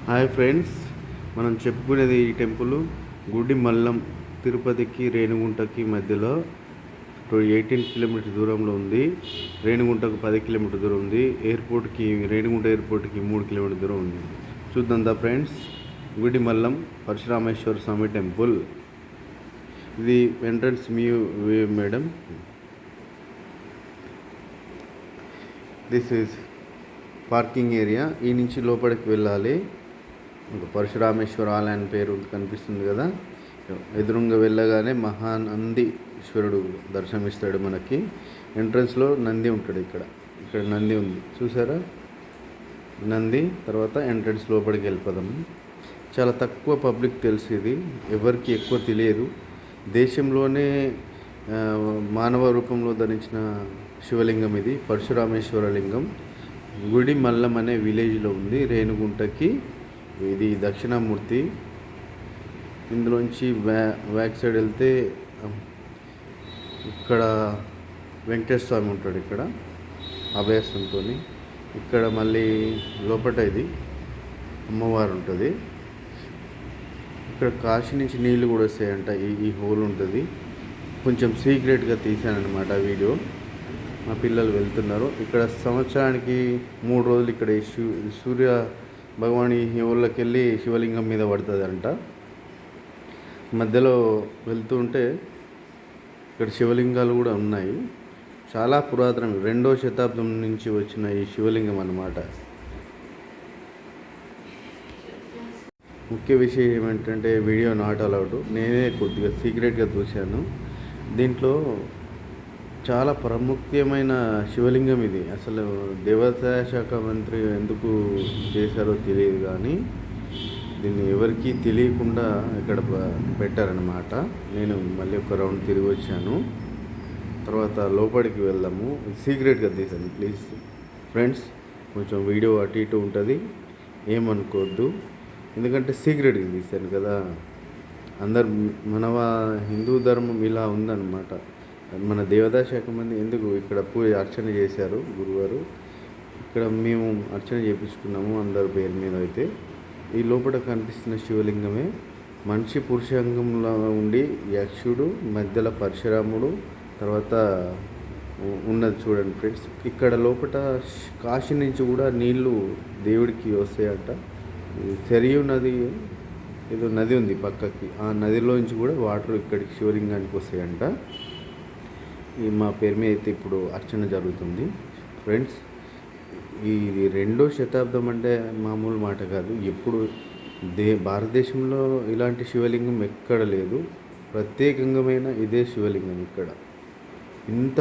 Hi friends, మనం చెప్పుకునేది ఈ టెంపుల్ గుడి మల్లం తిరుపతికి రేణిగుంటకి మధ్యలో 18 కిలోమీటర్ దూరంలో ఉంది. రేణిగుంటకు 10 కిలోమీటర్ దూరం ఉంది. ఎయిర్పోర్ట్కి రేణిగుంట ఎయిర్పోర్ట్కి 3 కిలోమీటర్ దూరం ఉంది. చూద్దాం దా ఫ్రెండ్స్, గుడి మల్లం పరశురామేశ్వర స్వామి టెంపుల్. ఇది entrance madam. This is parking area. ఈ నుంచి లోపలికి వెళ్ళాలి. పరశురామేశ్వర ఆలయం పేరు కనిపిస్తుంది కదా. ఎదురుగా వెళ్ళగానే మహానందీశ్వరుడు దర్శనమిస్తాడు మనకి. ఎంట్రన్స్లో నంది ఉంటాడు. ఇక్కడ నంది ఉంది, చూసారా? నంది తర్వాత ఎంట్రన్స్ లోపలికి వెళ్ళిపోదాము. చాలా తక్కువ పబ్లిక్ తెలుసు, ఇది ఎవరికి ఎక్కువ తెలియదు. దేశంలోనే మానవ రూపంలో ధరించిన శివలింగం ఇది, పరశురామేశ్వర లింగం. గుడి మల్లం అనే విలేజ్లో ఉంది, రేణిగుంటకి. ఇది దక్షిణామూర్తి. ఇందులోంచి బ్యాక్ సైడ్ వెళ్తే ఇక్కడ వెంకటేశ్వర స్వామి ఉంటాడు, ఇక్కడ అభయస్తంతో. ఇక్కడ మళ్ళీ లోపల ఇది అమ్మవారు ఉంటుంది. ఇక్కడ కాశీ నుంచి నీళ్ళు కూడా వస్తాయంట. ఈ హోల్ ఉంటుంది. కొంచెం సీక్రెట్గా తీశానమాట వీడియో. మా పిల్లలు వెళ్తున్నారు. ఇక్కడ సంవత్సరానికి 3 రోజులు ఇక్కడ సూర్య భగవాన్ ఈ ఊళ్ళకి వెళ్ళి శివలింగం మీద పడుతుంది అంట. మధ్యలో వెళ్తూ ఉంటే ఇక్కడ శివలింగాలు కూడా ఉన్నాయి. చాలా పురాతనం, 2వ శతాబ్దం నుంచి వచ్చిన ఈ శివలింగం అన్నమాట. ముఖ్య విషయం ఏమిటంటే వీడియో నాట్ అలౌడ్. నేనే కొద్దిగా సీక్రెట్గా చూశాను. దీంట్లో చాలా ప్రాముఖ్యమైన శివలింగం ఇది. అసలు దేవాదాయ శాఖ మంత్రి ఎందుకు చేశారో తెలియదు, కానీ దీన్ని ఎవరికీ తెలియకుండా ఇక్కడ పెట్టారనమాట. నేను మళ్ళీ ఒక రౌండ్ తిరిగి వచ్చాను. తర్వాత లోపలికి వెళ్దాము. సీక్రెట్గా తీసాను, ప్లీజ్ ఫ్రెండ్స్. కొంచెం వీడియో అటు ఇటు ఉంటుంది, ఏమనుకోవద్దు. ఎందుకంటే సీక్రెట్గా తీశాను కదా. అందరు మన హిందూ ధర్మం ఇలా ఉందన్నమాట. మన దేవదాయ శాఖ మంది ఎందుకు ఇక్కడ అర్చన చేశారు గురువారు. ఇక్కడ మేము అర్చన చేయించుకున్నాము అందరి పేరు మీద. అయితే ఈ లోపల కనిపిస్తున్న శివలింగమే మనిషి పురుషాంగంలో ఉండి యక్షుడు, మధ్యలో పరశురాముడు, తర్వాత ఉన్నది చూడండి ఫ్రెండ్స్. ఇక్కడ లోపల కాశీ నుంచి కూడా నీళ్లు దేవుడికి వస్తాయంట. సరియు నది, ఏదో నది ఉంది పక్కకి, ఆ నదిలోంచి కూడా వాటర్ ఇక్కడికి శివలింగానికి వస్తాయంట. మా పేరు మీద అయితే ఇప్పుడు అర్చన జరుగుతుంది ఫ్రెండ్స్. ఇది 2వ శతాబ్దం అంటే మామూలు మాట కాదు. ఎప్పుడు భారతదేశంలో ఇలాంటి శివలింగం ఎక్కడ లేదు. ప్రత్యేకంగా ఇదే శివలింగం ఇక్కడ. ఇంత